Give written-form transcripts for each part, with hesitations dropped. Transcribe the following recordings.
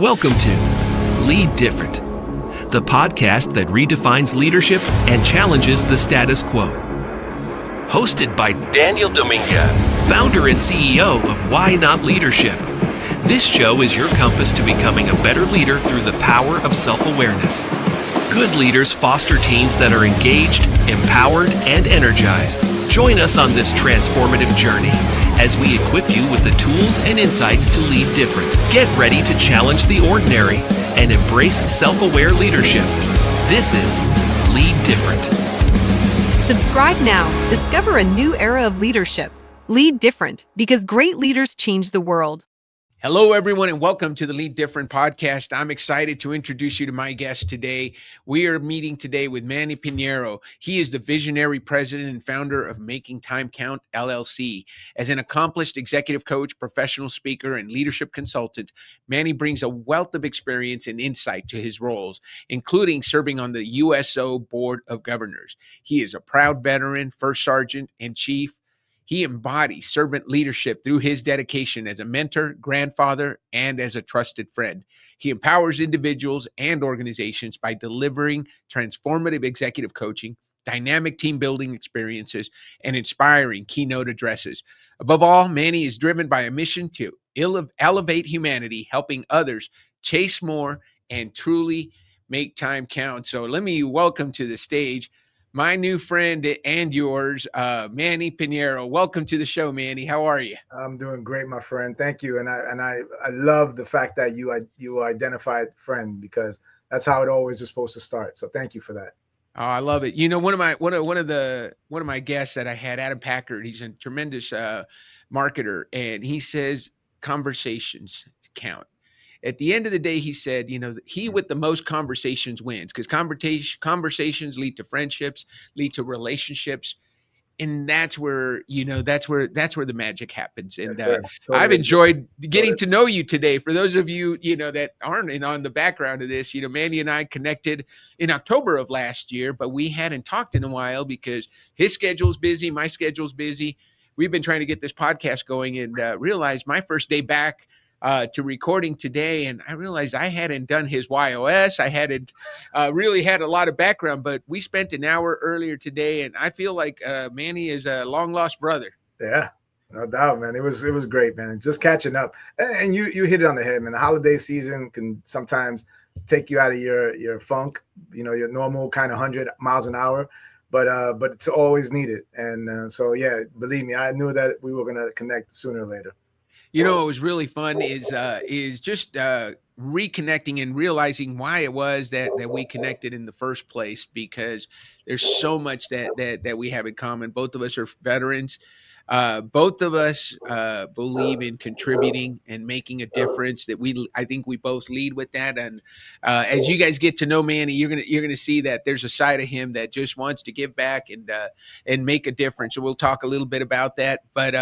Welcome to Lead Different, the podcast that redefines leadership and challenges the status quo. Hosted by Daniel Dominguez, founder and CEO of Why Not Leadership. This show is your compass to becoming a better leader through the power of self-awareness. Good leaders foster teams that are engaged, empowered, and energized. Join us on this transformative journey as we equip you with the tools and insights to lead different. Get ready to challenge the ordinary and embrace self-aware leadership. This is Lead Different. Subscribe now. Discover a new era of leadership. Lead different, because great leaders change the world. Hello, everyone, and welcome to the Lead Different podcast. I'm excited to introduce you to my guest today. We are meeting today with Manny Pinheiro. He is the visionary president and founder of Making Time Count, LLC. As an accomplished executive coach, professional speaker, and leadership consultant, Manny brings a wealth of experience and insight to his roles, including serving on the USO Board of Governors. He is a proud veteran, first sergeant, and chief. He embodies servant leadership through his dedication as a mentor, grandfather, and as a trusted friend. He empowers individuals and organizations by delivering transformative executive coaching, dynamic team building experiences, and inspiring keynote addresses. Above all, Manny is driven by a mission to elevate humanity, helping others chase more and truly make time count. So let me welcome to the stage my new friend and yours, Manny Pinheiro. Welcome to the show, Manny. How are you? I'm doing great, my friend. Thank you. And I love the fact that you identified friend, because that's how it always is supposed to start. So thank you for that. Oh, I love it. You know, one of my guests that I had, Adam Packard, he's a tremendous marketer, and he says conversations count. At the end of the day, he said, you know, he with the most conversations wins, because conversations lead to friendships, lead to relationships. And that's where, that's where the magic happens. And totally. I've enjoyed getting to know you today. For those of you, that aren't on the background of this, Manny and I connected in October of last year, but we hadn't talked in a while because his schedule's busy, my schedule's busy. We've been trying to get this podcast going, and realized my first day back to recording today, and I realized I hadn't done his YOS. I hadn't really had a lot of background, but we spent an hour earlier today, and I feel like Manny is a long lost brother. Yeah, no doubt, man. It was great, man. Just catching up, and you hit it on the head, man. The holiday season can sometimes take you out of your funk, your normal kind of 100 miles an hour, but it's always needed. And so yeah, believe me, I knew that we were gonna connect sooner or later. What was really fun is just reconnecting and realizing why it was that we connected in the first place, because there's so much that we have in common. Both of us are veterans. Both of us believe in contributing and making a difference. I think we both lead with that. And as you guys get to know Manny, you're gonna see that there's a side of him that just wants to give back and make a difference. So we'll talk a little bit about that. But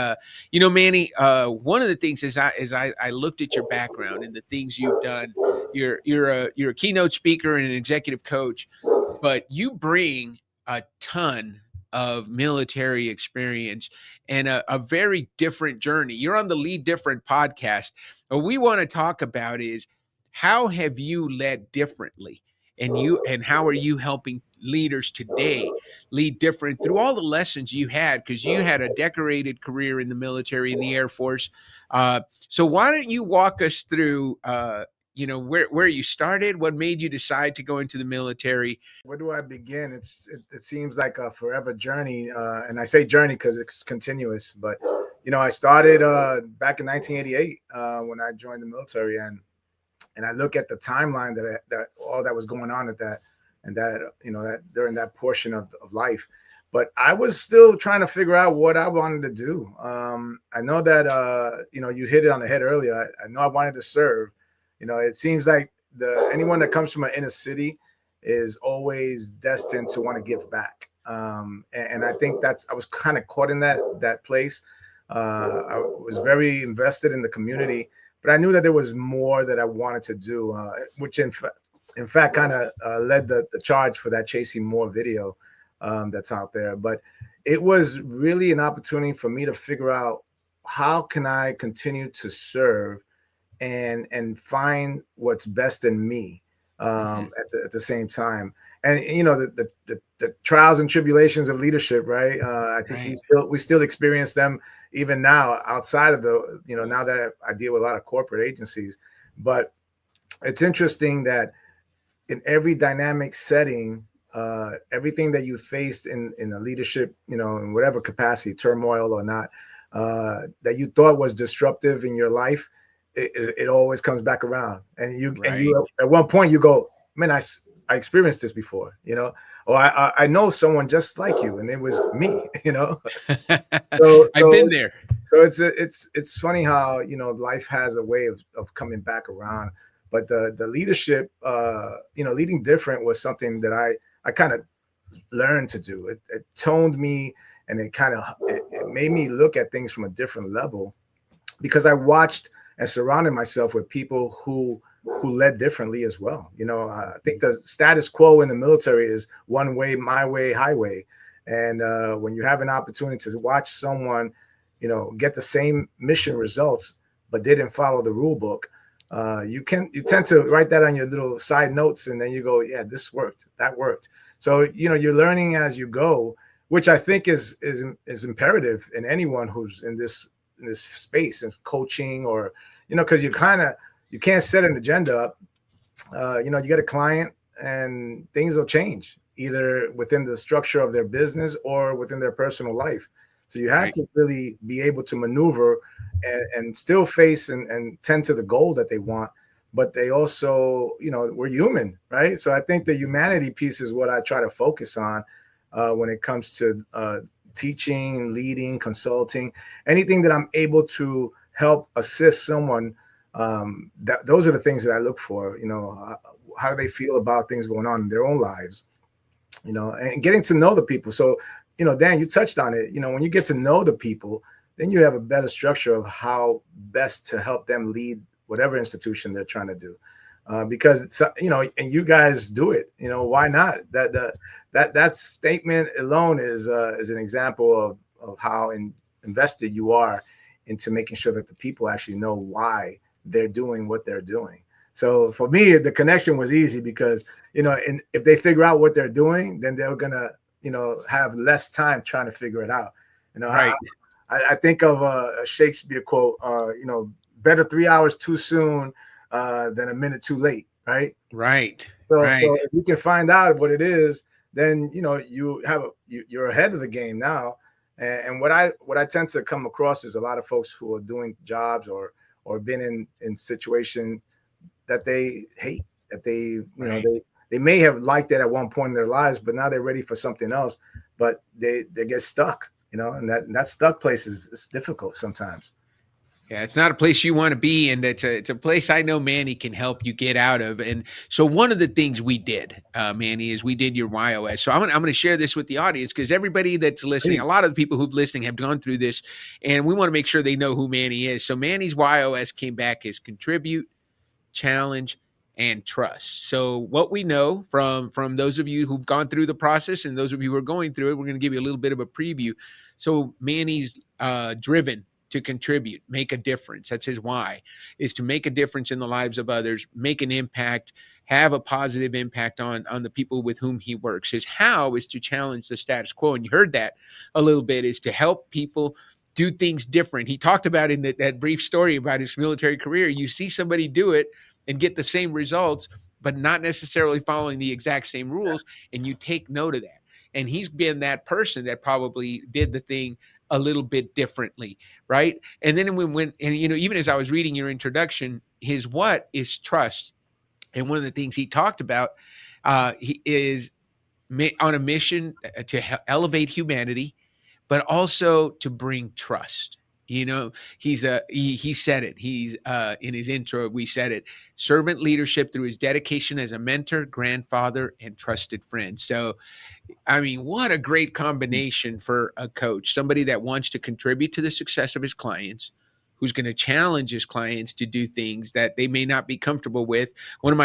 Manny, one of the things is I looked at your background and the things you've done. You're a keynote speaker and an executive coach, but you bring a ton of military experience and a very different journey. You're on the Lead Different podcast. What we want to talk about is, how have you led differently, and how are you helping leaders today lead different through all the lessons you had, because you had a decorated career in the military, in the Air Force. So why don't you walk us through where you started, what made you decide to go into the military? Where do I begin? It seems like a forever journey. And I say journey because it's continuous, but I started back in 1988 when I joined the military, and I look at the timeline that all that was going on at that, and that during that portion of life. But I was still trying to figure out what I wanted to do. I know that you hit it on the head earlier. I know I wanted to serve. It seems like anyone that comes from an inner city is always destined to want to give back. And I think I was kind of caught in that place. I was very invested in the community, but I knew that there was more that I wanted to do, which in fact kind of led the charge for that Chasing More video that's out there. But it was really an opportunity for me to figure out, how can I continue to serve and find what's best in me Mm-hmm. at the same time. And you know, the trials and tribulations of leadership, right? I think Right. we still experience them even now outside of the, you know, now that I deal with a lot of corporate agencies. But it's interesting that in every dynamic setting, everything that you faced in a leadership, you know, in whatever capacity, turmoil or not, that you thought was disruptive in your life, it always comes back around. And Right. you at one point you go, man, I experienced this before, you know, or I know someone just like you, and it was me, you know. So I've been there. it's funny how, you know, life has a way of coming back around. But the leadership, you know, leading different was something that I kind of learned to do. It toned me, and it made me look at things from a different level, because I watched and surrounded myself with people who led differently as well. You know, I think the status quo in the military is one way, my way, highway. And when you have an opportunity to watch someone, you know, get the same mission results but didn't follow the rule book, you tend to write that on your little side notes, and then you go, yeah, this worked, that worked. So, you know, you're learning as you go, which I think is imperative in anyone who's in this space, in coaching, or, you know, because you can't set an agenda up. You know, you get a client and things will change either within the structure of their business or within their personal life. So you have Right. to really be able to maneuver and still face and tend to the goal that they want. But they also, you know, we're human, right? So I think the humanity piece is what I try to focus on when it comes to teaching, leading, consulting, anything that I'm able to help assist someone. Those are the things that I look for. You know, how do they feel about things going on in their own lives? You know, and getting to know the people. So, you know, Dan, you touched on it. You know, when you get to know the people, then you have a better structure of how best to help them lead whatever institution they're trying to do. Because it's, you know, and you guys do it. You know, why not? That statement alone is an example of how invested you are into making sure that the people actually know why they're doing what they're doing. So for me, the connection was easy because, you know, and if they figure out what they're doing, then they're gonna, you know, have less time trying to figure it out. You know, Right. I think of a Shakespeare quote, you know, better 3 hours too soon than a minute too late, right? Right. So Right. if you can find out what it is, then, you know, you're ahead of the game now. And what I tend to come across is a lot of folks who are doing jobs or been in situation that they hate, that you know, Right. they may have liked it at one point in their lives, but now they're ready for something else, but they get stuck, you know, and that stuck place is difficult sometimes. Yeah, it's not a place you want to be, and it's a place I know Manny can help you get out of. And so one of the things we did, Manny, is we did your YOS. So I'm gonna share this with the audience because everybody that's listening, a Please. lot of the people who've listening have gone through this, and we want to make sure they know who Manny is. So Manny's YOS came back as contribute, challenge, and trust. So what we know from those of you who've gone through the process and those of you who are going through it, we're going to give you a little bit of a preview. So Manny's driven to contribute, make a difference. That's his why, is to make a difference in the lives of others, make an impact, have a positive impact on the people with whom he works. His how is to challenge the status quo. And you heard that a little bit, is to help people do things different. He talked about in that brief story about his military career. You see somebody do it and get the same results, but not necessarily following the exact same rules, and you take note of that. And he's been that person that probably did the thing a little bit differently, right? And then when and you know, even as I was reading your introduction, his what is trust. And one of the things he talked about, he is on a mission to elevate humanity, but also to bring trust. You know, he said it. He's in his intro, we said it. Servant leadership through his dedication as a mentor, grandfather, and trusted friend. So, I mean, what a great combination for a coach, somebody that wants to contribute to the success of his clients, who's going to challenge his clients to do things that they may not be comfortable with. One of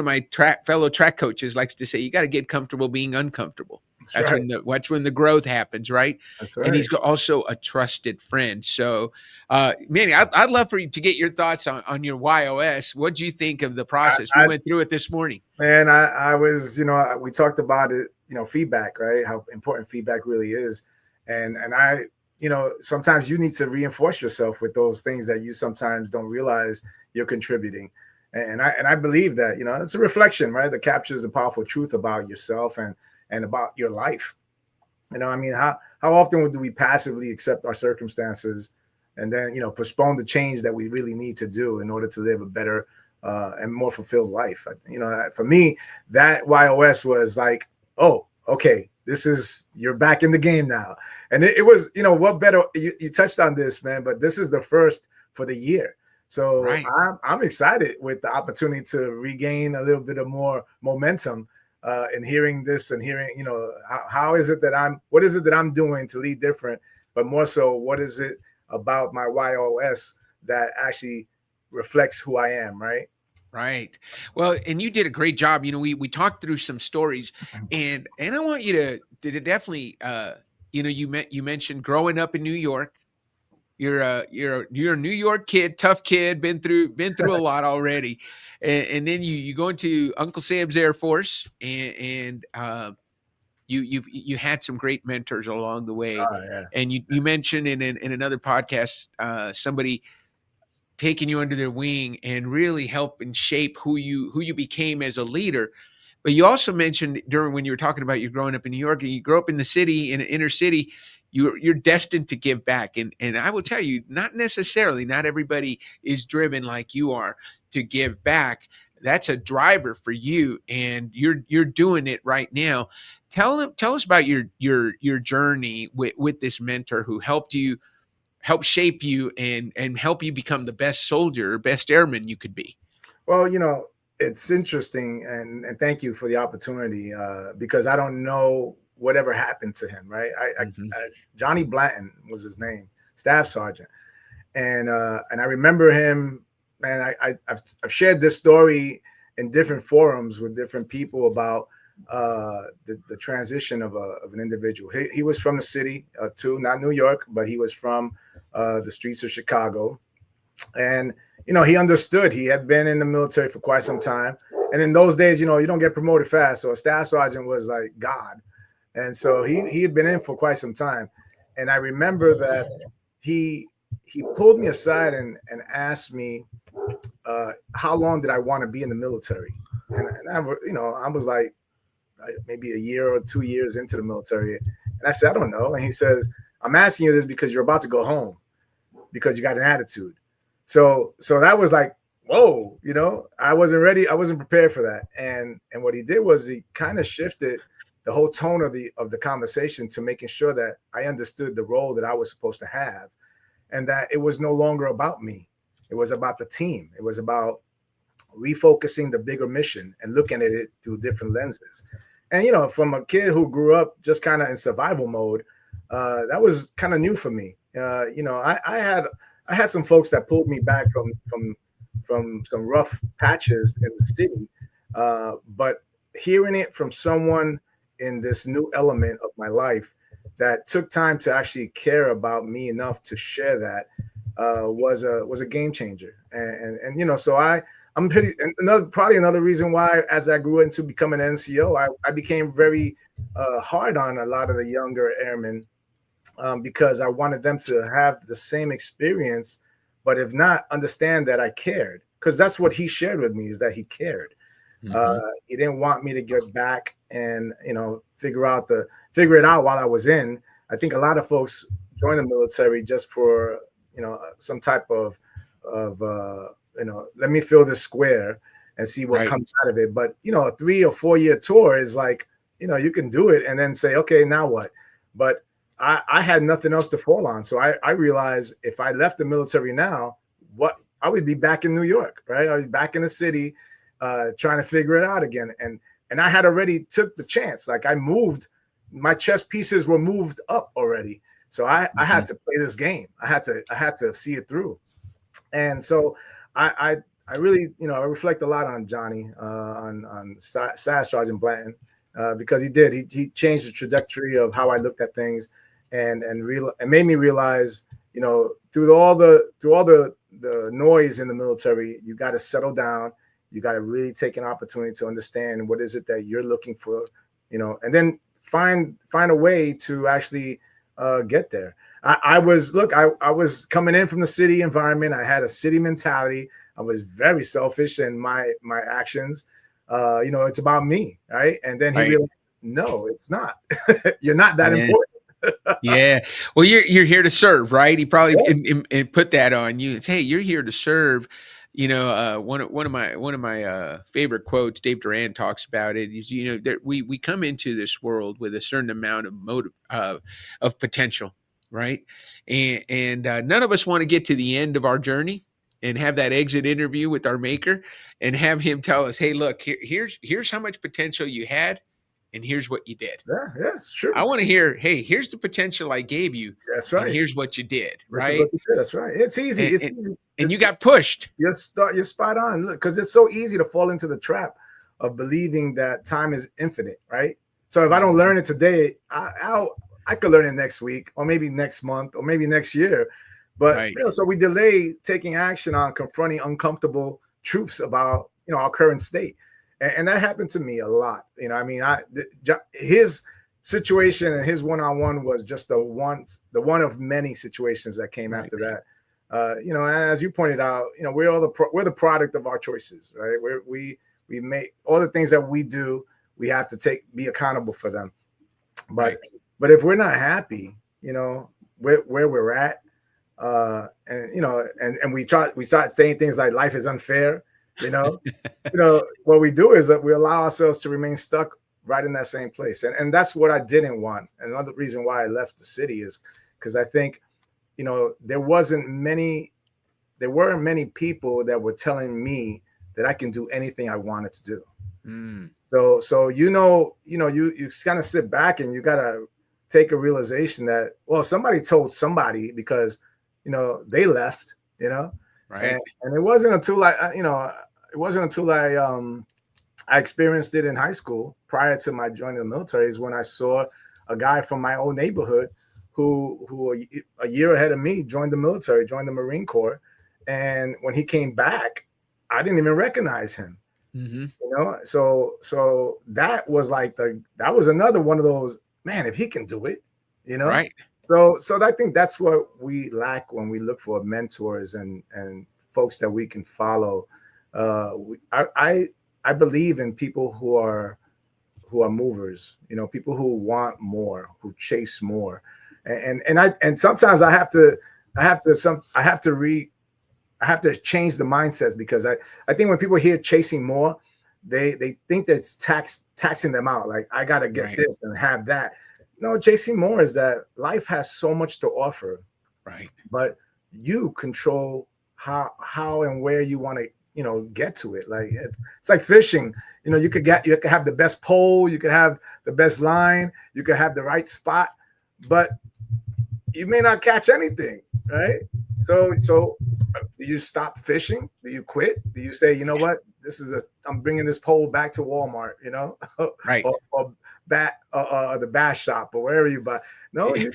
my fellow track coaches likes to say, you got to get comfortable being uncomfortable. That's right. when the growth happens, right? That's And right. he's also a trusted friend. So, Manny, I'd love for you to get your thoughts on your YOS. What do you think of the process? We I, went through it this morning. Man, I was, we talked about it, feedback, right? How important feedback really is. And I, sometimes you need to reinforce yourself with those things that you sometimes don't realize you're contributing. And I believe that, it's a reflection, right? That captures the powerful truth about yourself and about your life. I mean, how often do we passively accept our circumstances and then, postpone the change that we really need to do in order to live a better and more fulfilled life? For me, that YOS was like, oh, okay, you're back in the game now. And it was, what better, you touched on this, man, but this is the first for the year. So Right. I'm excited with the opportunity to regain a little bit of more momentum in hearing this and hearing, what is it that I'm doing to lead different, but more so, what is it about my YOS that actually reflects who I am, right? Right. Well, and you did a great job. We talked through some stories, and I want you to definitely, you mentioned growing up in New York. You're a New York kid, tough kid, been through a lot already, and then you go into Uncle Sam's Air Force, and you had some great mentors along the way, Yeah. and you mentioned in another podcast somebody taking you under their wing and really helping shape who you became as a leader. But you also mentioned when you were talking about you growing up in New York, and you grew up in the city, in an inner city, you're destined to give back. And I will tell you, not everybody is driven like you are to give back. That's a driver for you, and you're doing it right now. Tell us about your journey with this mentor who help shape you and help you become the best soldier, best airman you could be. Well, it's interesting, and thank you for the opportunity, because I don't know whatever happened to him, right? Johnny Blanton was his name, staff sergeant, and I remember him, man. I've shared this story in different forums with different people about the transition of an individual. He was from the city too, not New York, but he was from the streets of Chicago, and he understood. He had been in the military for quite some time, and in those days, you don't get promoted fast, so a staff sergeant was like God, and so he had been in for quite some time. And I remember that he pulled me aside and asked me how long did I want to be in the military, and I was like maybe a year or 2 years into the military, and I said, I don't know. And he says, I'm asking you this because you're about to go home because you got an attitude. So that was like, whoa, I wasn't ready. I wasn't prepared for that. And what he did was he kind of shifted the whole tone of the conversation to making sure that I understood the role that I was supposed to have, and that it was no longer about me. It was about the team. It was about refocusing the bigger mission and looking at it through different lenses. And from a kid who grew up just kind of in survival mode, that was kind of new for me. I had some folks that pulled me back from some rough patches in the city, but hearing it from someone in this new element of my life that took time to actually care about me enough to share that was a game changer. And so I'm probably another reason why, as I grew into becoming an NCO, I became very hard on a lot of the younger airmen, because I wanted them to have the same experience, but if not, understand that I cared, because that's what he shared with me, is that he cared. He didn't want me to get back and figure it out while I was in. I think a lot of folks join the military just for some type of let me fill this square and see what comes out of it. But a 3 or 4 year tour is like, you can do it and then say, okay, now what? But I had nothing else to fall on. So I realized if I left the military now, I would be back in New York, right? I would be back in the city, trying to figure it out again. And I had already took the chance. Like, I moved, my chess pieces were moved up already. So I had to play this game. I had to see it through. And so I really, I reflect a lot on Johnny, on Staff Sergeant Blanton. because he did. He changed the trajectory of how I looked at things, and made me realize, you know, through all the noise in the military, you got to settle down. You got to really take an opportunity to understand what is it that you're looking for, you know, and then find a way to actually get there. I was coming in from the city environment. I had a city mentality. I was very selfish in my actions. You know, it's about me, right? And then he realized, no, it's not. You're not that important. Yeah. Well, you're here to serve, right? He probably and put that on you. It's, hey, you're here to serve. You know, one of my favorite quotes, Dave Duran talks about it, is, you know, we come into this world with a certain amount of motive of potential, right? And none of us want to get to the end of our journey and have that exit interview with our maker and have him tell us, hey, look, here's how much potential you had, and here's what you did. Yeah, yes, sure. I want to hear, hey, here's the potential I gave you. That's right. And here's what you did, right? This is what you did. That's right. It's easy. It's easy. And you got pushed. You're spot on. Look, because it's so easy to fall into the trap of believing that time is infinite, right? So if I don't learn it today, I could learn it next week, or maybe next month, or maybe next year. But you know, so we delay taking action on confronting uncomfortable truths about, you know, our current state. And that happened to me a lot. You know, I mean, his situation and his one-on-one was just the one of many situations that came after that. You know, and as you pointed out, you know, we're the product of our choices, right? We make all the things that we do. We have to be accountable for them. But if we're not happy, you know, where we're at, and you know, and we start saying things like life is unfair. You know, what we do is that we allow ourselves to remain stuck right in that same place. And that's what I didn't want. And another reason why I left the city is because I think, you know, there weren't many people that were telling me that I can do anything I wanted to do. So you kind of sit back and you got to take a realization that, well, somebody told somebody, because, you know, they left, you know. Right. And it wasn't until I experienced it in high school prior to my joining the military is when I saw a guy from my own neighborhood who a year ahead of me joined the military, joined the Marine Corps. And when he came back, I didn't even recognize him. You know, so that was another one of those, man, if he can do it, you know. Right. So I think that's what we lack when we look for mentors and folks that we can follow. I believe in people who are movers, you know, people who want more, who chase more, and sometimes I have to change the mindsets, because I think when people hear chasing more, they think that it's taxing them out. Like, I got to get this and have that. No, chasing more is that life has so much to offer, right? But you control how and where you want to, you know, get to it. Like, it's like fishing. You know, you could have the best pole, you could have the best line, you could have the right spot, but you may not catch anything, right? So do you stop fishing? Do you quit? Do you say, you know what, I'm bringing this pole back to Walmart, you know, right? or the bass shop, or wherever you buy. No, you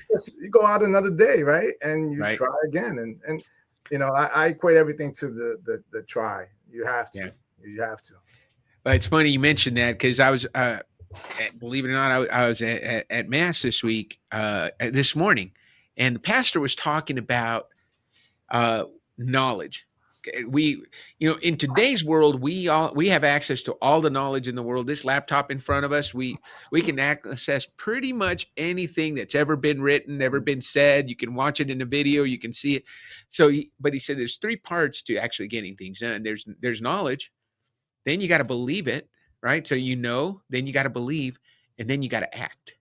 go out another day, right? And you try again. And you know, I equate everything to the try. You have to. Yeah. You have to. But it's funny you mentioned that, because I was, believe it or not, I was at Mass this morning, and the pastor was talking about knowledge. We, you know, in today's world, we have access to all the knowledge in the world. This laptop in front of us, we can access pretty much anything that's ever been written, ever been said. You can watch it in a video, you can see it. But he said there's three parts to actually getting things done. There's knowledge, then you got to believe it, right? So, you know, then you got to believe, and then you got to act.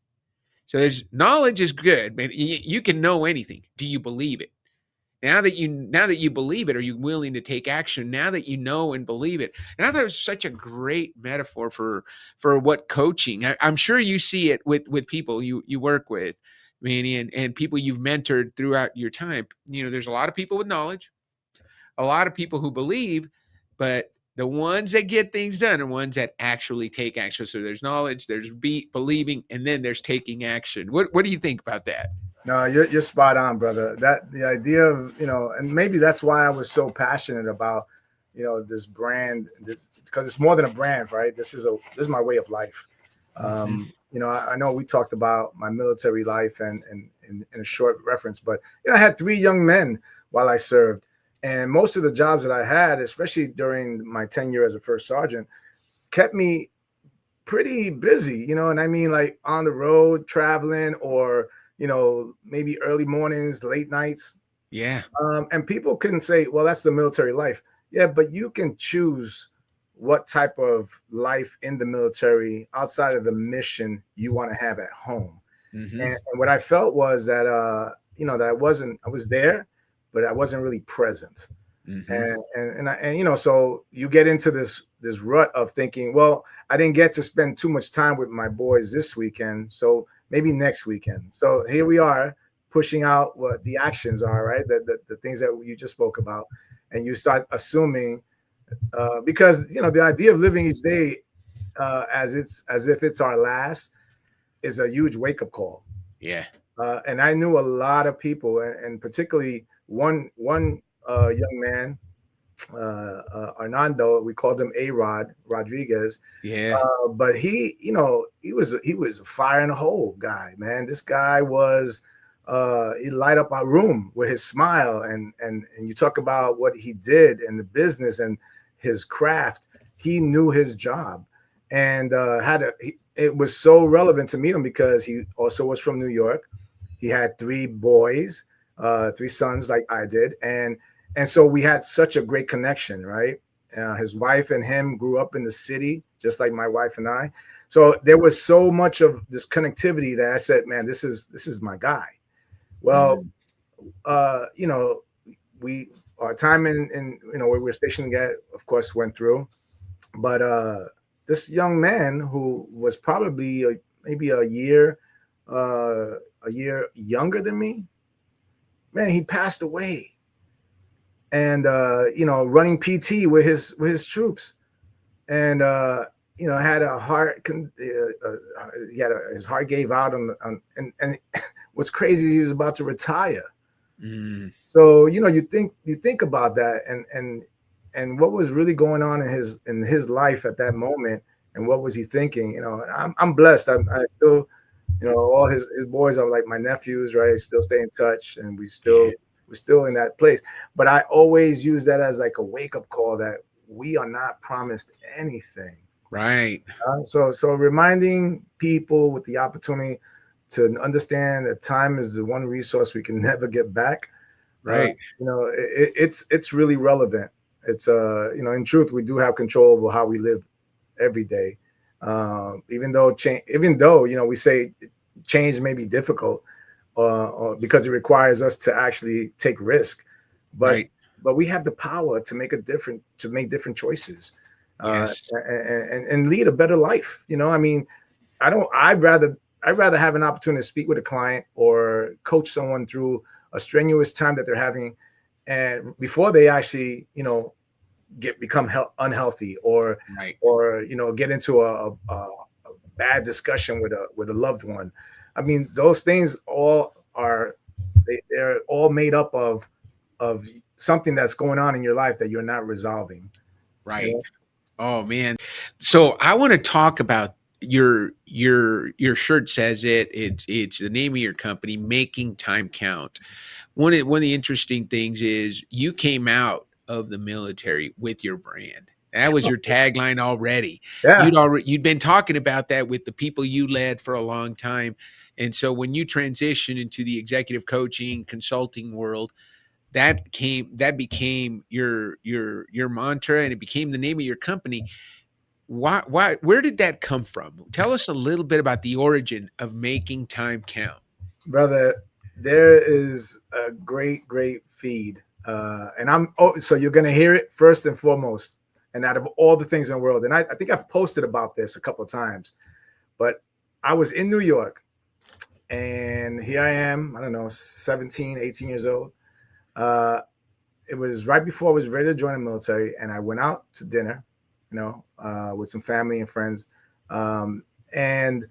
So there's knowledge is good, but you can know anything. Do you believe it? Now that you believe it, are you willing to take action? Now that you know and believe it. And I thought it was such a great metaphor for what coaching. I'm sure you see it with people you work with, Manny, and people you've mentored throughout your time. You know, there's a lot of people with knowledge, a lot of people who believe, but The ones that get things done are ones that actually take action. So there's knowledge, there's believing, and then there's taking action. What do you think about that? No, you're spot on, brother. That the idea of, and maybe that's why I was so passionate about, this brand, because it's more than a brand, right? This is my way of life. I know we talked about my military life and in a short reference, but I had 3 young men while I served, and most of the jobs that I had, especially during my tenure as a first sergeant, kept me pretty busy, and I mean, like on the road traveling, or maybe early mornings, late nights. Yeah. And people can say, well, that's the military life. Yeah, but you can choose what type of life in the military outside of the mission you want to have at home. And what I felt was that, that I was there, but I wasn't really present. And so you get into this rut of thinking, well, I didn't get to spend too much time with my boys this weekend, so maybe next weekend. So here we are pushing out what the actions are, right? The things that you just spoke about, and you start assuming, because the idea of living each day as if it's our last is a huge wake-up call. Yeah. And I knew a lot of people, and particularly one young man, Arnando, we called him Rodriguez. Yeah. But he was a fire in the hole guy, man. This guy was, he light up our room with his smile, and you talk about what he did in the business and his craft. He knew his job, and it was so relevant to meet him because he also was from New York. He had 3 boys, 3 sons like I did, and so we had such a great connection, right? His wife and him grew up in the city, just like my wife and I. So there was so much of this connectivity that I said, man, this is my guy. Well, our time in where we were stationed at, of course, went through. But this young man who was probably maybe a year younger than me, man, he passed away. And running PT with his troops, and had a heart. His heart gave out and what's crazy, he was about to retire. So you think about that, and what was really going on in his life at that moment, and what was he thinking? I'm blessed. I still, all his boys are like my nephews, right? Still stay in touch, and we're still in that place. But I always use that as like a wake-up call that we are not promised anything. Right. So reminding people with the opportunity to understand that time is the one resource we can never get back. Right. It's really relevant. It's in truth, we do have control over how we live every day. Even though we say change may be difficult, because it requires us to actually take risk, but we have the power to make different choices, yes. and lead a better life. I mean, I'd rather have an opportunity to speak with a client or coach someone through a strenuous time that they're having, and before they actually become unhealthy or get into a bad discussion with a loved one. I mean, those things they're all made up of something that's going on in your life that you're not resolving. Right. Oh man. So I want to talk about your shirt says it's the name of your company, Making Time Count. One of the interesting things is you came out of the military with your brand. That was your tagline already. Yeah. You'd been talking about that with the people you led for a long time. And so when you transition into the executive coaching consulting world, that became your mantra, and it became the name of your company. Where did that come from? Tell us a little bit about the origin of Making Time Count. Brother, there is a great feed. And so you're going to hear it first and foremost. And out of all the things in the world, and I think I've posted about this a couple of times, but I was in New York, and here I am, I don't know, 17, 18 years old. It was right before I was ready to join the military, and I went out to dinner, with some family and friends. And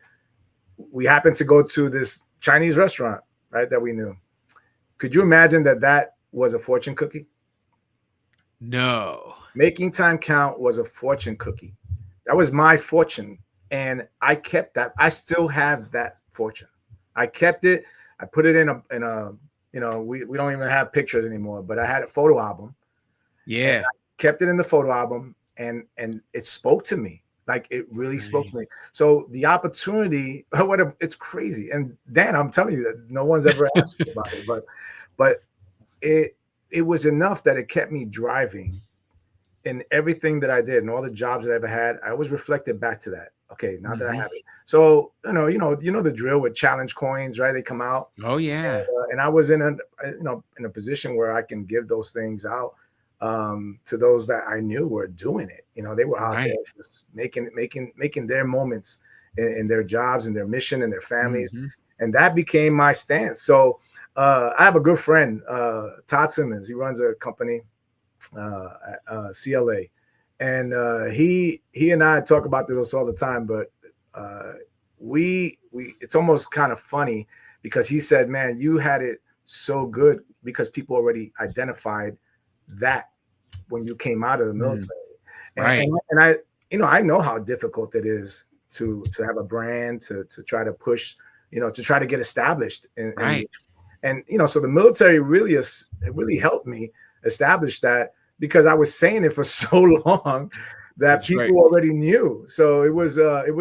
we happened to go to this Chinese restaurant, right, that we knew. Could you imagine that was a fortune cookie? No. Making time count was a fortune cookie. That was my fortune. And I kept that. I still have that fortune. I kept it. I put it in a we don't even have pictures anymore, but I had a photo album. Yeah. I kept it in the photo album, and it spoke to me. Like, it really spoke to me. So the opportunity, it's crazy. And Dan, I'm telling you that no one's ever asked me about it, but it was enough that it kept me driving in everything that I did and all the jobs that I ever had. I always reflected back to that. Okay, now that I have it. So, you know the drill with challenge coins, right? They come out. Oh yeah. And I was in a position where I can give those things out to those that I knew were doing it. They were out there just making their moments in their jobs and their mission and their families. And that became my stance. So I have a good friend, Todd Simmons. He runs a company, CLA. And he and I talk about this all the time, but we it's almost kind of funny because he said, man, you had it so good because people already identified that when you came out of the military. Right. And I know how difficult it is to have a brand, to try to push, to try to get established. And so the military really helped me establish that, because I was saying it for so long that people already knew. So it was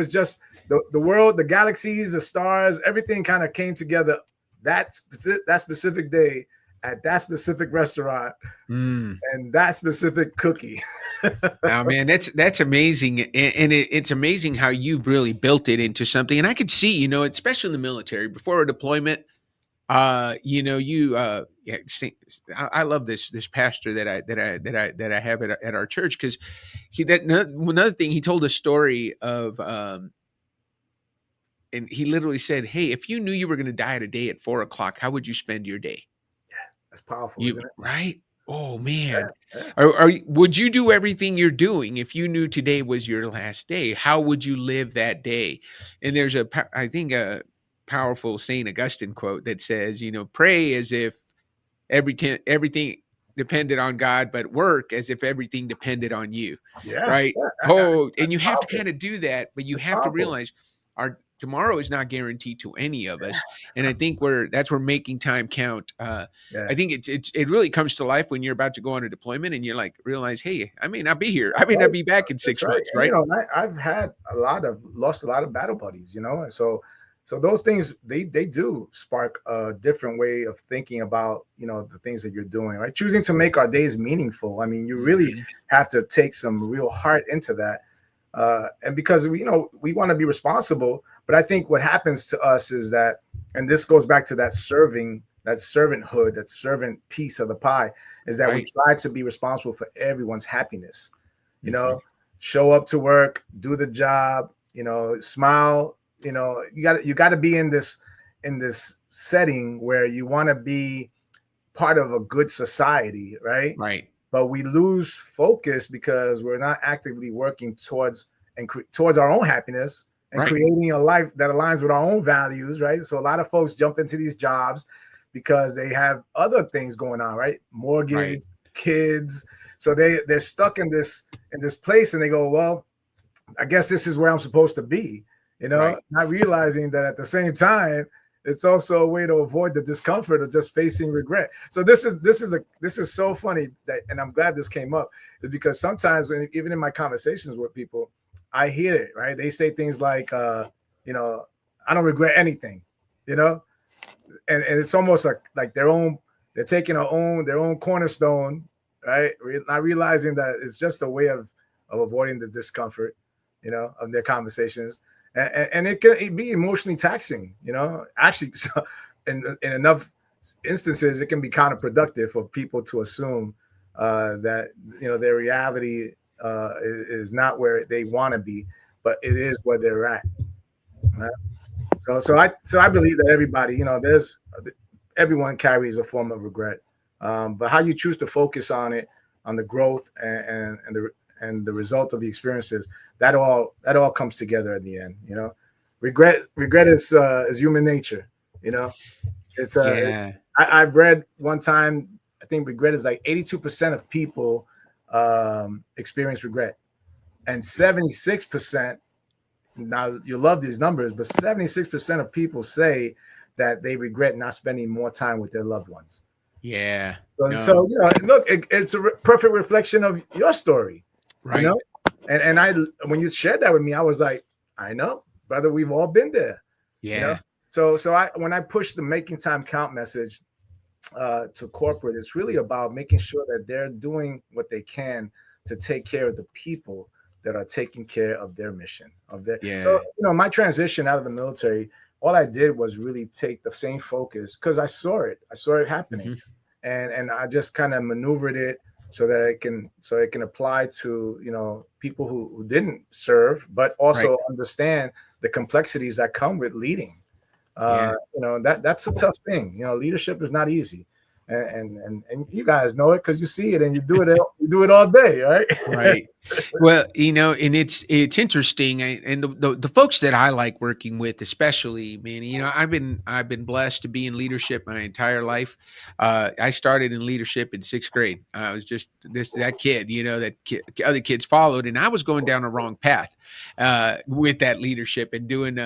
just the world, the galaxies, the stars, everything kind of came together that specific day at that specific restaurant and that specific cookie. Oh man, that's amazing. And it's amazing how you really built it into something. And I could see, especially in the military before a deployment, I love this pastor that I have at our church, because another thing, he told a story of and he literally said, hey, if you knew you were going to die today at 4 o'clock, how would you spend your day? Yeah, that's powerful, isn't it? Right? Oh man. Yeah. Would you do everything you're doing if you knew today was your last day? How would you live that day? And there's a powerful St. Augustine quote that says, pray as if everything depended on God, but work as if everything depended on you. Yeah. Right. Yeah. Oh, and you have to kind of do that, but you have to powerful. realize our tomorrow is not guaranteed to any of us. And I think that's where making time count. I think it really comes to life when you're about to go on a deployment and you're like, realize, hey, I may not be here. I may not be back in 6 months. Right. I've had lost a lot of battle buddies, and so those things, they do spark a different way of thinking about, the things that you're doing, right? Choosing to make our days meaningful. I mean, you really have to take some real heart into that. And because we want to be responsible, but I think what happens to us is that, and this goes back to that servanthood, that servant piece of the pie, is that we try to be responsible for everyone's happiness. Show up to work, do the job, smile. You got to be in this setting where you want to be part of a good society, right? Right. But we lose focus because we're not actively working towards our own happiness and creating a life that aligns with our own values, right? So a lot of folks jump into these jobs because they have other things going on, right? Mortgage, kids. So they're stuck in this place, and they go, well, I guess this is where I'm supposed to be, not realizing that at the same time, it's also a way to avoid the discomfort of just facing regret. So this is so funny that, and I'm glad this came up, is because sometimes even in my conversations with people, I hear it, right? They say things like, I don't regret anything, and it's almost like they're taking their own cornerstone, right? Not realizing that it's just a way of avoiding the discomfort, of their conversations. And it can be emotionally taxing, actually, so in enough instances, it can be counterproductive for people to assume that, their reality is not where they want to be, but it is where they're at. Right? So I believe that everybody, everyone carries a form of regret, but how you choose to focus on it, on the growth and and the result of the experiences, that all comes together in the end. You know, regret is human nature. You know, it's Yeah. I've read one time, I think regret is like 82% of people experience regret, and 76%. Now you love these numbers, but 76% of people say that they regret not spending more time with their loved ones. Yeah. So you know, look, it's a perfect reflection of your story, Right. You know, and I, when you shared that with me, I was like, I know, brother, we've all been there. Yeah. You know? So when I push the making time count message to corporate, it's really about making sure that they're doing what they can to take care of the people that are taking care of their mission Yeah. So, you know, my transition out of the military, all I did was really take the same focus because I saw it happening. And I just kind of maneuvered it so that it can apply to, you know, people who didn't serve, but also understand the complexities that come with leading. You know, that's a tough thing. You know, leadership is not easy. And you guys know it because you see it and you do it all day, right? Right. Well, you know, and it's interesting, and the folks that I like working with, especially, Manny, you know, I've been blessed to be in leadership my entire life. I started in leadership in 6th grade. I was just that kid, you know, other kids followed, and I was going down a wrong path with that leadership and doing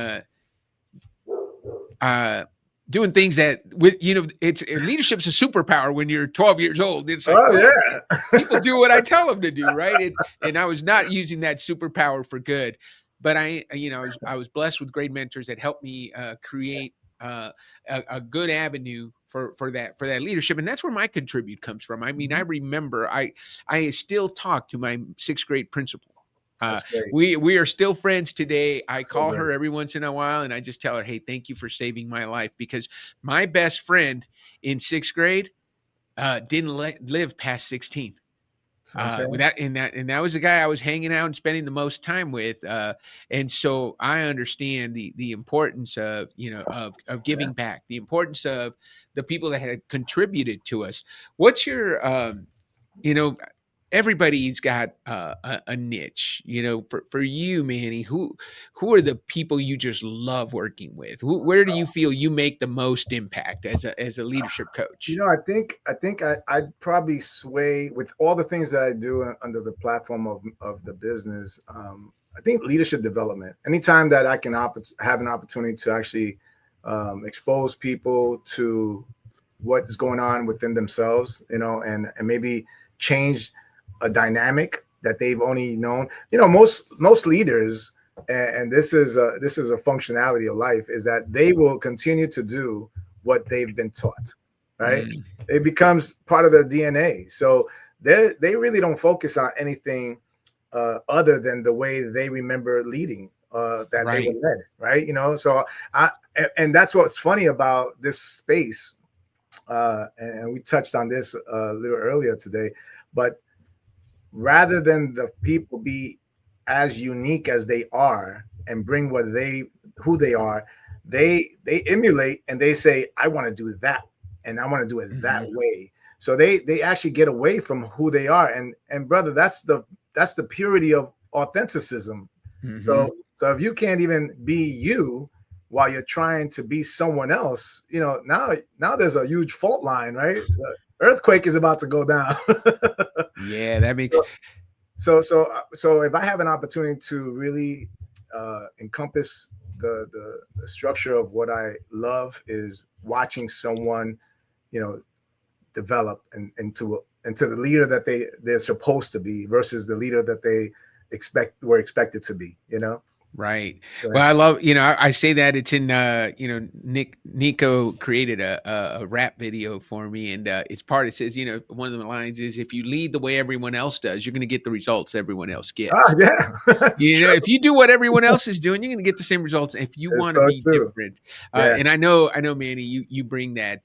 things that, with, you know, leadership's a superpower when you're 12 years old. It's like, people do what I tell them to do, right? And I was not using that superpower for good, but I was blessed with great mentors that helped me create a good avenue for that leadership, and that's where my contribute comes from. I mean, I remember I still talk to my 6th grade principal. We are still friends today. I call her every once in a while and I just tell her, hey, thank you for saving my life, because my best friend in 6th grade didn't live past 16. That was the guy I was hanging out and spending the most time with. And so I understand the importance of, you know, of giving back, the importance of the people that had contributed to us. What's your, you know, everybody's got a niche, you know, for you, Manny, who are the people you just love working with? Where do you feel you make the most impact as a leadership coach? You know, I think I'd probably sway with all the things that I do under the platform of the business. I think leadership development, anytime that I can have an opportunity to actually expose people to what is going on within themselves, you know, and maybe change a dynamic that they've only known. You know, most leaders, and this is a functionality of life, is that they will continue to do what they've been taught, right? It becomes part of their DNA. So they really don't focus on anything other than the way they remember leading, that they were led, right? You know, so and that's what's funny about this space. And we touched on this a little earlier today, but rather than the people be as unique as they are and bring who they are, they emulate and they say, I want to do that and I want to do it that way. So they actually get away from who they are. And brother, that's the purity of authenticism. So if you can't even be you while you're trying to be someone else, you know, now there's a huge fault line, right? The earthquake is about to go down. Yeah, that makes so if I have an opportunity to really encompass the structure of what I love, is watching someone, you know, develop into the leader that they're supposed to be versus the leader that they were expected to be, you know. Right. Well, I love, you know, I say that it's in, you know, Nico created a rap video for me, and it says, you know, one of the lines is, if you lead the way everyone else does, you're going to get the results everyone else gets. You know, if you do what everyone else is doing, you're going to get the same results. If you want to be different. And I know, Manny, you bring that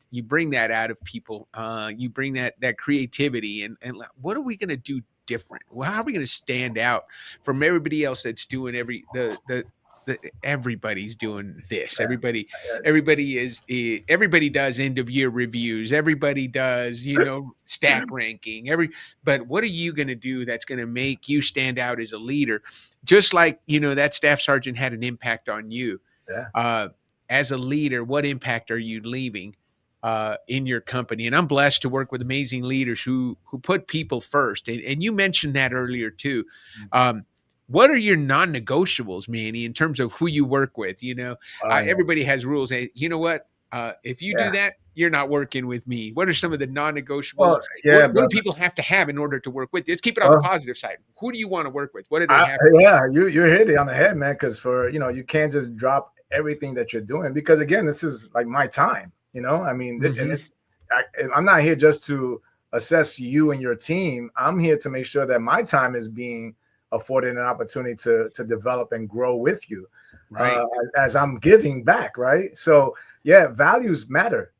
out of people. You bring that creativity, and what are we going to do different? Well, how are we going to stand out from everybody else that's doing everybody's doing this. Yeah. Everybody does end of year reviews. Everybody does, stack ranking. But what are you going to do that's going to make you stand out as a leader? Just like, that staff sergeant had an impact on you. Yeah. As a leader, what impact are you leaving in your company? And I'm blessed to work with amazing leaders who put people first. And you mentioned that earlier too. What are your non-negotiables, Manny, in terms of who you work with? Everybody has rules. Hey, you know what? If you do that, you're not working with me. What are some of the non-negotiables? Well, what do people have to have in order to work with you? Let's keep it on the positive side. Who do you want to work with? What do they have? You're hitting it on the head, man. Because you can't just drop everything that you're doing, because again, this is like my time. I mean, and I'm not here just to assess you and your team. I'm here to make sure that my time is being afforded an opportunity to develop and grow with you, right? As I'm giving back, right? So yeah, values matter.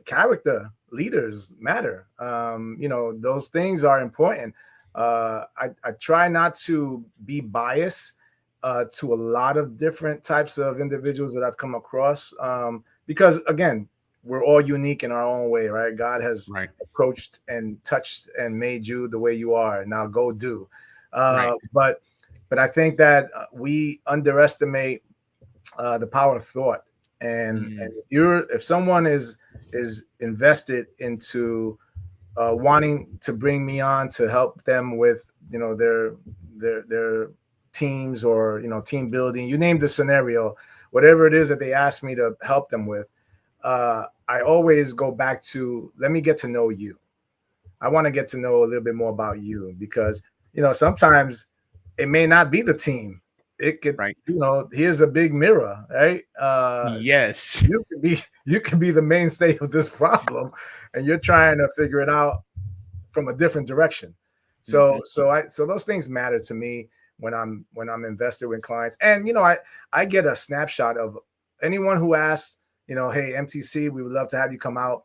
Character, leaders matter. Those things are important. I try not to be biased to a lot of different types of individuals that I've come across, because again, we're all unique in our own way, right? God has approached and touched and made you the way you are. Now go do. But I think that we underestimate the power of thought. And if someone is invested into wanting to bring me on to help them with their teams or team building, you name the scenario, whatever it is that they ask me to help them with, I always go back to, let me get to know you. I want to get to know a little bit more about you, because sometimes it may not be the team. It could, here's a big mirror, right? Yes, you could be the mainstay of this problem, and you're trying to figure it out from a different direction. So those things matter to me when I'm invested with clients. And I get a snapshot of anyone who asks, hey, MTC, we would love to have you come out.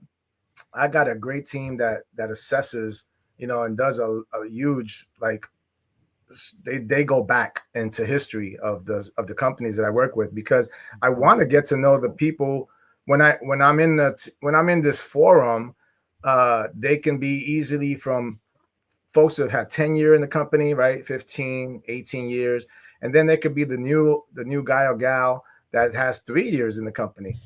I got a great team that assesses, and does a huge, like, they go back into history of the companies that I work with, because I want to get to know the people. When I'm in this forum, they can be easily from folks that have had 10 years in the company, right? 15, 18 years. And then there could be the new guy or gal that has 3 years in the company.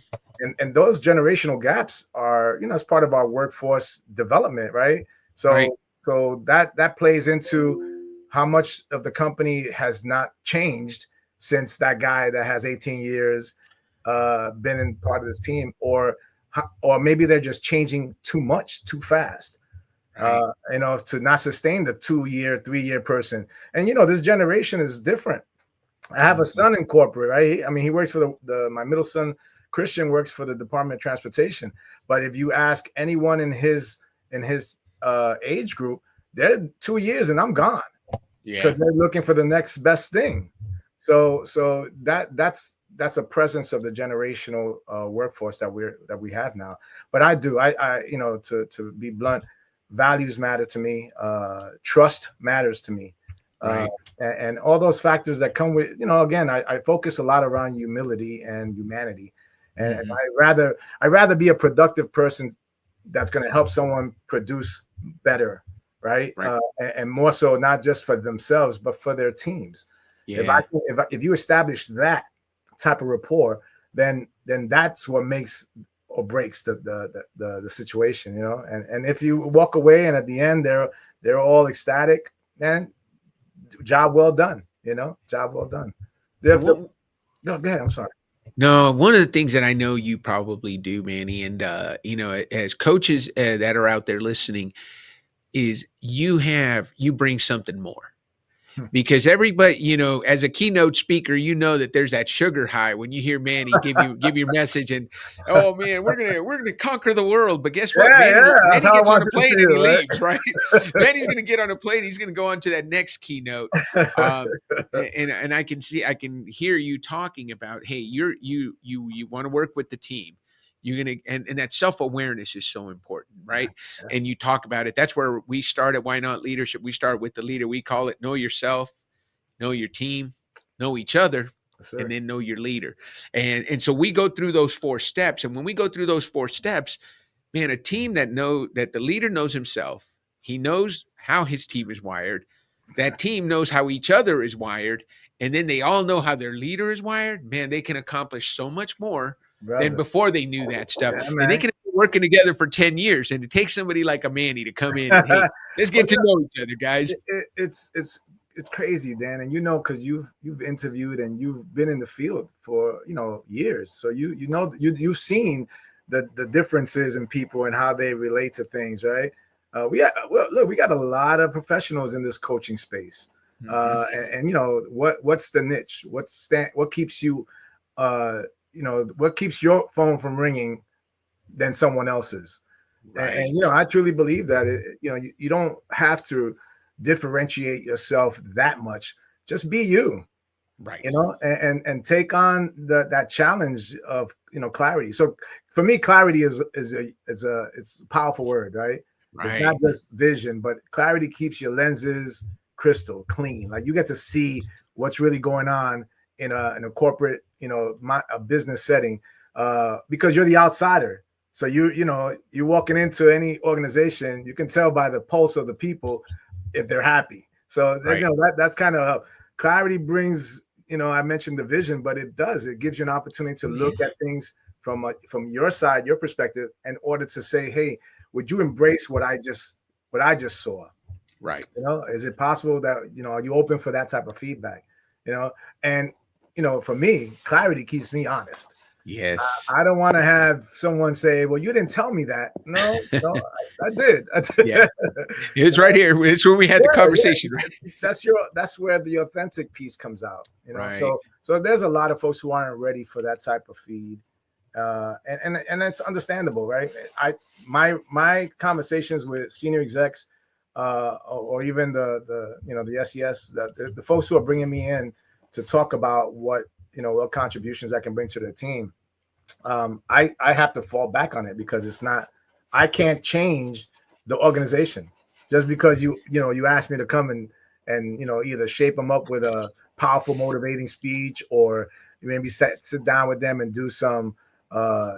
And those generational gaps are, as part of our workforce development, right? So that plays into how much of the company has not changed since that guy that has 18 years been in part of this team, or maybe they're just changing too much, too fast, to not sustain the 2-year, 3-year person. And, this generation is different. I have a son in corporate, right? I mean, he works for my middle son, Christian, works for the Department of Transportation. But if you ask anyone in his age group, they're 2 years and I'm gone. Because they're looking for the next best thing. So that's a presence of the generational workforce that we have now. But I to be blunt, values matter to me. Trust matters to me. And all those factors that come with, again, I focus a lot around humility and humanity. And I'd rather be a productive person that's going to help someone produce better. Right. And more so, not just for themselves, but for their teams. If you establish that type of rapport, then that's what makes or breaks the situation, and if you walk away and at the end they're all ecstatic, then job well done, job well done. No, go ahead. I'm sorry. No, one of the things that I know you probably do, Manny, and as coaches that are out there listening, is you bring something more, because everybody, as a keynote speaker, that there's that sugar high when you hear Manny give your message, and oh man, we're gonna conquer the world. But guess what? Manny gets on a plane and he leaves, right? Manny's gonna get on a plane. He's gonna go on to that next keynote, and I can hear you talking about, hey, you want to work with the team. You're going to, and that self-awareness is so important, right? And you talk about it. That's where we start at Why Not Leadership. We start with the leader. We call it know yourself, know your team, know each other, Yes, sir. and then know your leader. And so we go through those 4 steps. And when we go through those 4 steps, man, a team that the leader knows himself, he knows how his team is wired, that team knows how each other is wired, and then they all know how their leader is wired, man, they can accomplish so much more than Brother. before they knew that stuff. Yeah, And they man. can be working together for 10 years. And it takes somebody like a Manny to come in and, hey, let's Well, get to know each other, guys. it's crazy, Dan, and because you've interviewed and you've been in the field for years, so you've seen the differences in people and how they relate to things, right? We got a lot of professionals in this coaching space, and what's the niche? What keeps you, what keeps your phone from ringing than someone else's? Right. And I truly believe that you don't have to differentiate yourself that much. Just be you, Right. and take on that challenge of clarity. So for me, clarity is a powerful word, right? Right. It's not just vision, but clarity keeps your lenses crystal clean. Like you get to see what's really going on in a corporate, a business setting, because you're the outsider. So you're walking into any organization, you can tell by the pulse of the people if they're happy. So Right. That's kind of clarity brings. I mentioned the vision, but it gives you an opportunity to look at things from your side, your perspective, in order to say, hey, would you embrace what I just saw? Right. Is it possible that are you open for that type of feedback? And for me, clarity keeps me honest. Yes. I don't want to have someone say, well, you didn't tell me that. No, I did. Yeah. It's right here. It's where we had the conversation. Yeah. Right. That's where the authentic piece comes out. Right. So there's a lot of folks who aren't ready for that type of feed. And it's understandable, right? My conversations with senior execs, or even the SES, the folks who are bringing me in to talk about what contributions I can bring to their team, I have to fall back on it, because I can't change the organization just because you asked me to come and either shape them up with a powerful motivating speech, or maybe sit down with them and do some a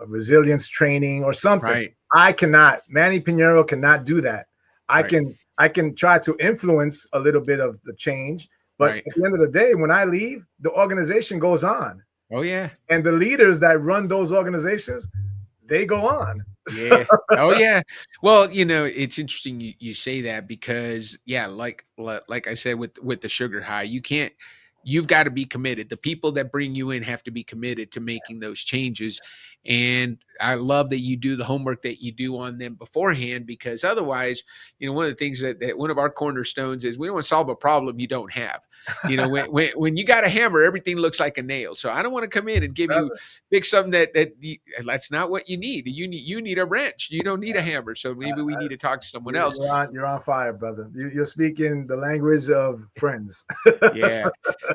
resilience training or something. Right. I cannot. Manny Pinheiro cannot do that. I Right. can try to influence a little bit of the change, but Right. at the end of the day, when I leave, the organization goes on. Oh yeah. And the leaders that run those organizations, they go on. Yeah. Oh yeah. Well, it's interesting you say that, because like I said with the sugar high, you've got to be committed. The people that bring you in have to be committed to making those changes. And I love that you do the homework that you do on them beforehand, because otherwise, one of the things that one of our cornerstones is, we don't want to solve a problem you don't have. When you got a hammer, everything looks like a nail. So I don't want to come in and give you big something that's not what you need. You need a wrench. You don't need a hammer. So maybe we need to talk to someone else. You're on fire, brother. You're speaking the language of friends. Yeah.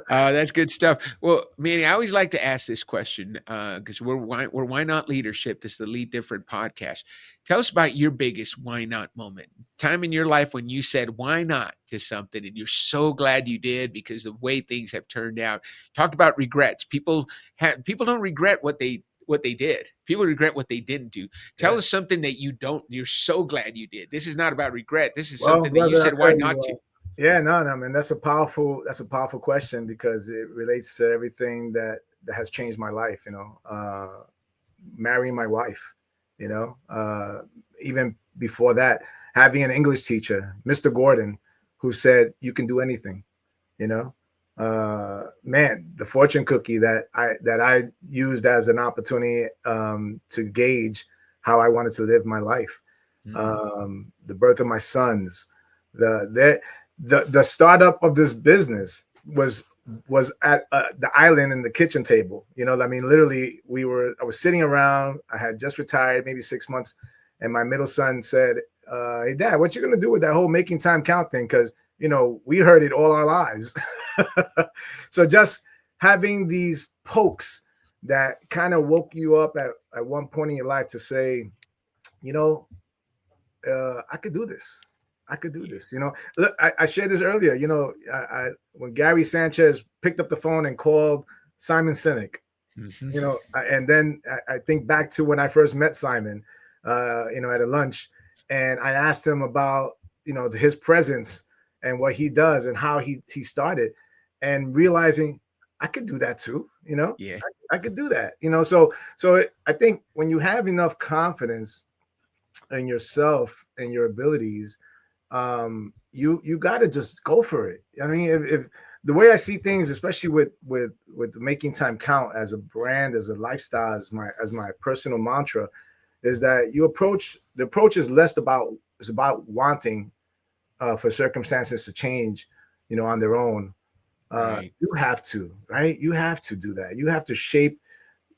That's good stuff. Well, Manny, I always like to ask this question, because we're Why Not Leadership. This is the Lead Different podcast. Tell us about your biggest why not moment. Time in your life when you said why not to something, and you're so glad you did because of the way things have turned out. Talked about regrets. People don't regret what they did. People regret what they didn't do. Tell us something that you're so glad you did. This is not about regret. This is something that you said why not to. Yeah, no, man. That's a powerful question, because it relates to everything that has changed my life. Marrying my wife, even before that, having an English teacher, Mr. Gordon, who said you can do anything. Man, the fortune cookie that I used as an opportunity to gauge how I wanted to live my life. The birth of my sons, the startup of this business was at the island in the kitchen table. Literally I was sitting around. I had just retired, maybe 6 months, and my middle son said, hey, Dad, what you gonna do with that whole making time count thing? Because we heard it all our lives. So just having these pokes that kind of woke you up at one point in your life to say, I could do this. I could do this. You know, look, I shared this earlier. You know, when Gary Sanchez picked up the phone and called Simon Sinek, you know, and then I think back to when I first met Simon, you know, at a lunch, and I asked him about, you know, his presence and what he does and how he started, and realizing I could do that too. You know, Yeah, I could do that. You know, so I think when you have enough confidence in yourself and your abilities, you got to just go for it. I mean, if the way I see things, especially with making time count as a brand, as a lifestyle, as my personal mantra, is that the approach is less about, it's about wanting for circumstances to change, you know, on their own. right. You have to, right? You have to do that. You have to shape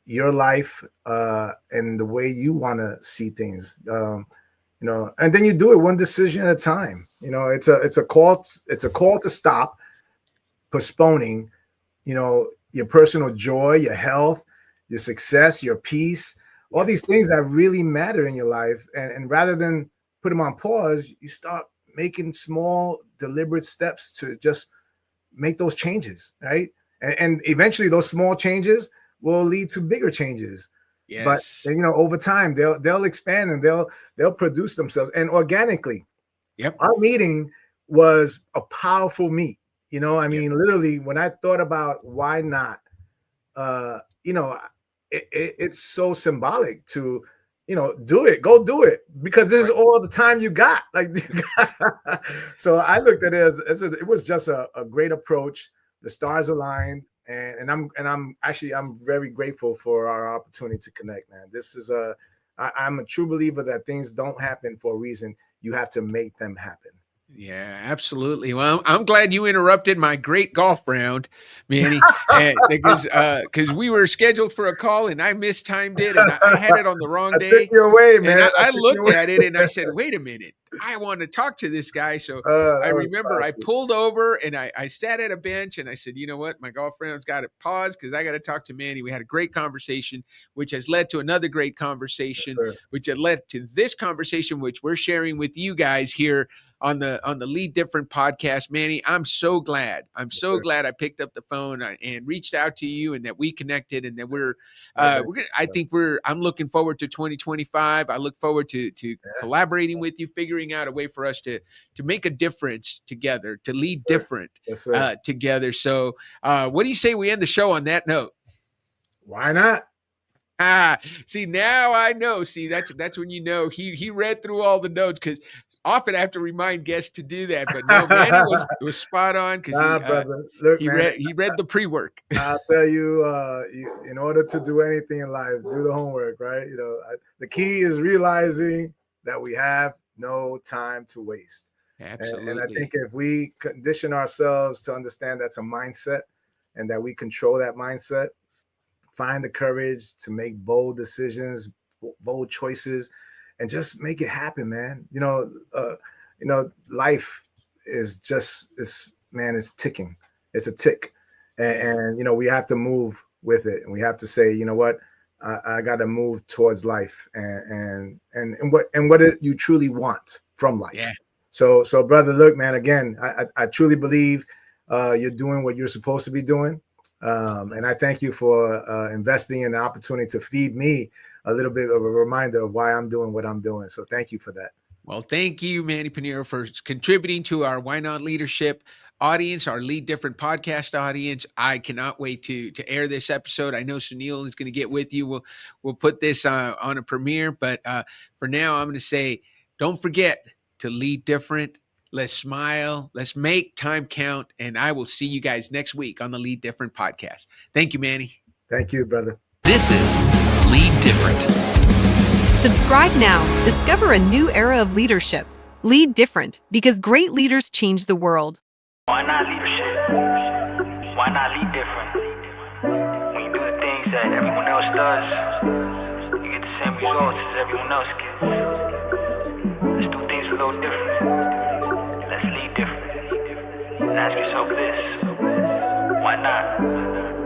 your life and the way you want to see things. You know, and then you do it one decision at a time. You know, it's a call to stop postponing, you know, your personal joy, your health, your success, your peace, all these things that really matter in your life. And rather than put them on pause, you start making small, deliberate steps to just make those changes, right? And eventually those small changes will lead to bigger changes. Yes. But you know, over time they'll expand and they'll produce themselves, and organically. Yep. Our meeting was a powerful meet. You know, I mean, literally, when I thought about why not, you know, it's so symbolic to, you know, go do it, because this is all the time you got. Like, so I looked at it as it was just a great approach. The stars aligned. And I'm very grateful for our opportunity to connect, man. This is I'm a true believer that things don't happen for a reason. You have to make them happen. Yeah, absolutely. Well, I'm glad you interrupted my great golf round, Manny, because we were scheduled for a call and I mistimed it, and I had it on the wrong day. Took you away, man. And I looked at it and I said, "Wait a minute, I want to talk to this guy." So I remember I pulled over and I sat at a bench and I said, "You know what? My golf round's got to pause because I got to talk to Manny." We had a great conversation, which has led to another great conversation, which had led to this conversation, which we're sharing with you guys here on the Lead Different podcast. Manny, I'm so glad glad I picked up the phone and reached out to you, and that we connected, and that I'm looking forward to 2025. I look forward to collaborating with you, figuring out a way for us to make a difference together, to lead different together. So what do you say we end the show on that note? Why not? See, now I know. See, that's when you know he read through all the notes, because often I have to remind guests to do that, but no, Manny was spot on, because he read the pre-work. I'll tell you, in order to do anything in life, do the homework, right? You know, the key is realizing that we have no time to waste. Absolutely. And I think if we condition ourselves to understand that's a mindset, and that we control that mindset, find the courage to make bold decisions, bold choices, and just make it happen, man. You know, life is just it's ticking. It's a tick, and you know, we have to move with it, and we have to say, you know what, I got to move towards life, and what you truly want from life. Yeah. So brother, look, man. Again, I truly believe you're doing what you're supposed to be doing, and I thank you for investing in the opportunity to feed me a little bit of a reminder of why I'm doing what I'm doing. So thank you for that. Well, thank you, Manny Pinheiro, for contributing to our Why Not Leadership audience, our Lead Different podcast audience. I cannot wait to air this episode. I know Sunil is going to get with you. We'll put this on a premiere, but for now, I'm going to say, don't forget to lead different. Let's smile. Let's make time count. And I will see you guys next week on the Lead Different podcast. Thank you, Manny. Thank you, brother. This is Lead Different. Subscribe now. Discover a new era of leadership. Lead different, because great leaders change the world. Why not leadership? Why not lead different? When you do the things that everyone else does, you get the same results as everyone else gets. Let's do things a little different. Let's lead different. And ask yourself this: why not?